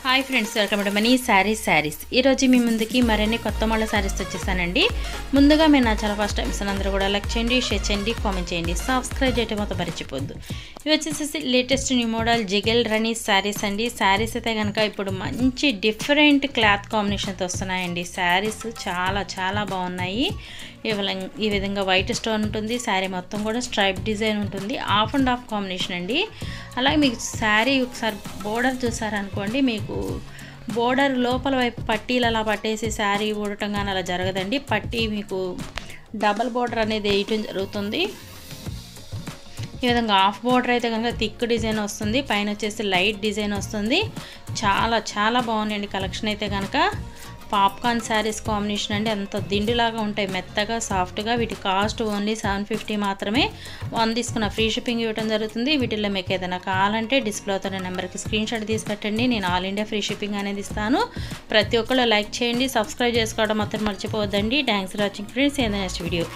Hi friends, welcome to money saris. ఈరోజు మీ ముందుకి మరిన్ని కొత్త మోడల్ శారీస్ వచ్చేసానండి. ముందుగా మీరు నా చాలా ఫస్ట్ టైమ్స్ అందరూ కూడా లైక్ చేయండి, షేర్ చేయండి, కామెంట్ చేయండి, సబ్స్క్రైబ్ చేయడం మొత్తం మర్చిపోద్దు. ఇవి వచ్చేసి లేటెస్ట్ న్యూ మోడల్ జిగెల్ రనీ శారీస్ అండి. శారీస్ అయితే కనుక ఇప్పుడు మంచి డిఫరెంట్ క్లాత్ కాంబినేషన్తో వస్తున్నాయండి. శారీస్ చాలా చాలా బాగున్నాయి. ఈ విధంగా వైట్ స్టోన్ ఉంటుంది. శారీ మొత్తం కూడా స్ట్రైప్ డిజైన్ ఉంటుంది. ఆఫ్ అండ్ ఆఫ్ కాంబినేషన్ అండి. అలాగే మీకు శారీ ఒకసారి బోర్డర్ చూసారనుకోండి, మీకు బోర్డర్ లోపల వైపు పట్టీలు అలా పట్టేసి శారీ ఊడటం కానీ అలా జరగదండి. పట్టీ మీకు డబల్ బోర్డర్ అనేది వేయటం జరుగుతుంది. ఈ విధంగా హాఫ్ బోర్డర్ అయితే కనుక థిక్ డిజైన్ వస్తుంది, పైన వచ్చేసి లైట్ డిజైన్ వస్తుంది. చాలా చాలా బాగున్నాయండి కలెక్షన్ అయితే కనుక. పాప్కార్న్ శారీస్ కాంబినేషన్ అండి. అంత దిండులాగా ఉంటాయి, మెత్తగా సాఫ్ట్గా. వీటి కాస్ట్ ఓన్లీ 750 మాత్రమే. 1 తీసుకున్న ఫ్రీ షిప్పింగ్ ఇవ్వడం జరుగుతుంది. వీటిల్లో మీకు ఏదైనా కావాలంటే డిస్ప్లే అవుతున్న నెంబర్కి స్క్రీన్ షాట్ తీసి పెట్టండి. నేను ఆల్ ఇండియా ఫ్రీ షిప్పింగ్ అనేది ఇస్తాను. ప్రతి ఒక్కళ్ళు లైక్ చేయండి, సబ్స్క్రైబ్ చేసుకోవడం మాత్రం మర్చిపోవద్దండి. Thanks for watching friends. Next video.